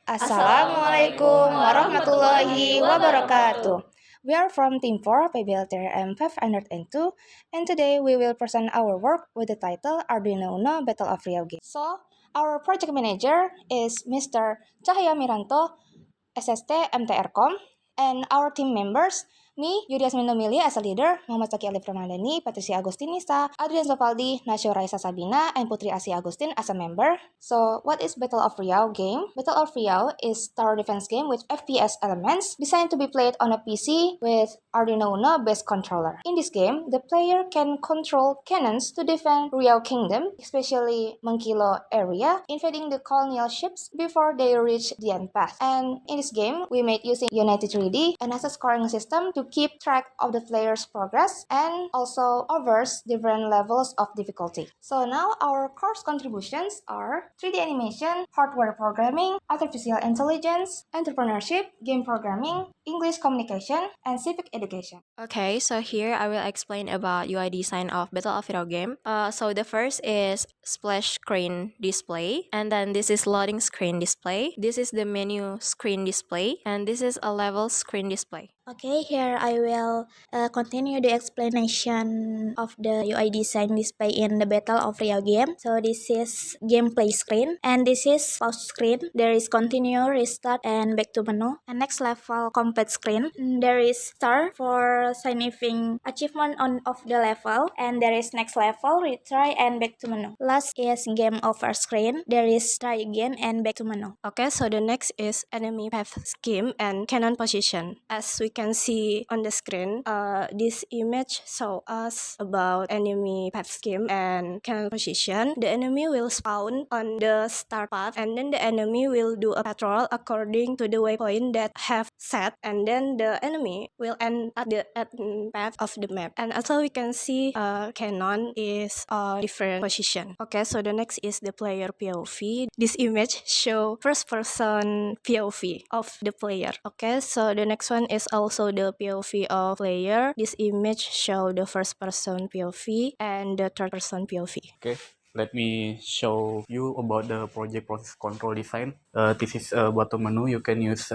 Assalamualaikum warahmatullahi wabarakatuh. We are from Team 4 PBLTRM 502, and today we will present our work with the title Arduino Uno Battle of Riau Game. So, our project manager is Mr. Cahaya Miranto, SST MTRcom, and our team members, me, Yudi Asmindomili as a leader, Muhammad Saki Alif Ramadhani, Patricia Agustinista, Adrian Zofaldi, Nasyo Raisa Sabina, and Putri Asia Agustin as a member. So, what is Battle of Riau game? Battle of Riau is tower defense game with FPS elements designed to be played on a PC with Arduino Uno based controller. In this game, the player can control cannons to defend Riau Kingdom, especially Mengkilo area, invading the colonial ships before they reach the end path. And in this game, we made using Unity 3D and has a scoring system to keep track of the player's progress and also offers different levels of difficulty. So now our course contributions are 3D animation, hardware programming, artificial intelligence, entrepreneurship, game programming, English communication, and civic education. Okay, so here I will explain about UI design of Battle of Hero game. So the first is splash screen display, and then this is loading screen display. This is the menu screen display, and this is a level screen display. Okay, here I will continue the explanation of the UI design display in the Battle of Riau game. So this is gameplay screen, and this is pause screen. There is continue, restart, and back to menu. And next level complete screen. There is star for signing achievement of the level, and there is next level, retry, and back to menu. Last is game over screen. There is try again and back to menu. Okay, so the next is enemy path scheme and cannon position. As we can see on the screen, this image show us about enemy path scheme and cannon position. The enemy will spawn on the start path, and then the enemy will do a patrol according to the waypoint that have set, and then the enemy will end at the end path of the map. And also we can see cannon is a different position. Okay, so the next is the player POV. This image show first person POV of the player. Okay, so the next one is also the POV of player. This image show the first person POV and the third person POV. Okay, let me show you about the project process control design. This is a button menu. You can use,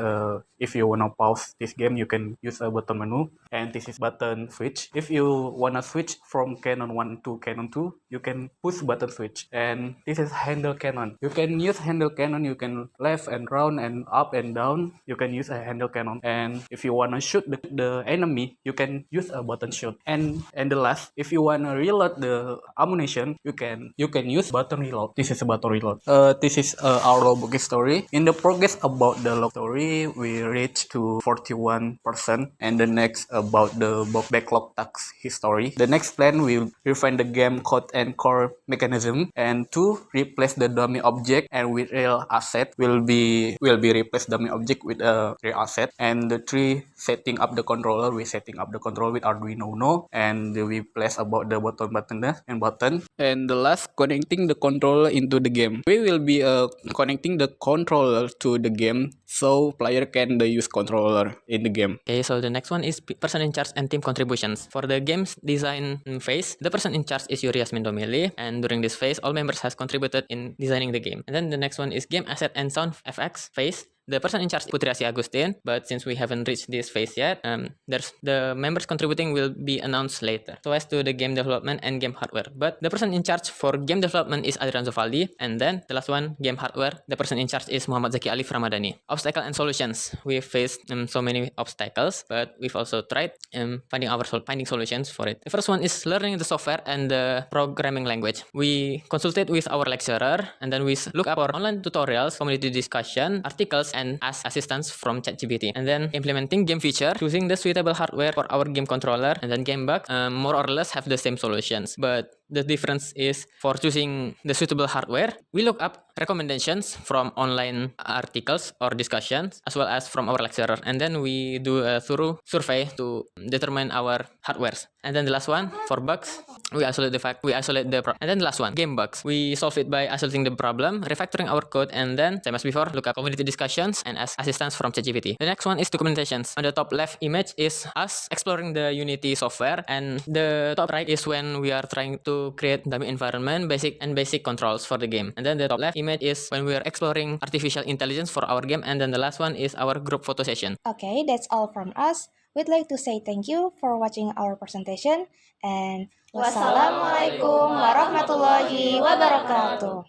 if you wanna pause this game, you can use a button menu. And this is button switch. If you wanna switch from cannon 1 to cannon 2, you can push button switch. And this is handle cannon. You can use handle cannon. You can left and round and up and down. You can use a handle cannon. And if you wanna shoot the enemy, you can use a button shoot. And the last, if you wanna reload the ammunition, you can use button reload. This is a button reload. This is our logbook story. In the progress about the log story, we reached to 41%, and the next about the backlog task history. The next plan will refine the game code and core mechanism, and to replace the dummy object and with real asset will be replace dummy object with a real asset. And the three, setting up the controller, we setting up the controller with Arduino Uno, and we place about the button. And the last, connecting the controller into the game. We will be connecting the controller to the game so player can use controller in the game. Okay, so the next one is person in charge and team contributions. For the game's design phase, the person in charge is Yuri Asmindomili, and during this phase, all members has contributed in designing the game. And then the next one is game asset and sound FX phase. The person in charge is Putri Asia Agustin, but since we haven't reached this phase yet, there's the members contributing will be announced later. So as to the game development and game hardware. But the person in charge for game development is Adrian Zofaldi, and then the last one, game hardware, the person in charge is Muhammad Zaki Alif Ramadhani. Obstacle and solutions. We've faced so many obstacles, but we've also tried finding solutions for it. The first one is learning the software and the programming language. We consulted with our lecturer, and then we look up for online tutorials, community discussion, articles, and ask assistance from ChatGPT. And then implementing game feature, choosing the suitable hardware for our game controller, and then game bugs, more or less have the same solutions. But the difference is for choosing the suitable hardware, we look up recommendations from online articles or discussions, as well as from our lecturer. And then we do a thorough survey to determine our hardwares. And then the last one, for bugs, we isolate the problem. And then the last one, game bugs. We solve it by isolating the problem, refactoring our code, and then, same as before, look at community discussions and ask assistance from ChatGPT. The next one is documentations. On the top left image is us exploring the Unity software, and the top right is when we are trying to to create dummy environment, basic controls for the game. And then the top left image is when we are exploring artificial intelligence for our game. And then the last one is our group photo session. Okay, that's all from us. We'd like to say thank you for watching our presentation and wassalamualaikum warahmatullahi wabarakatuh.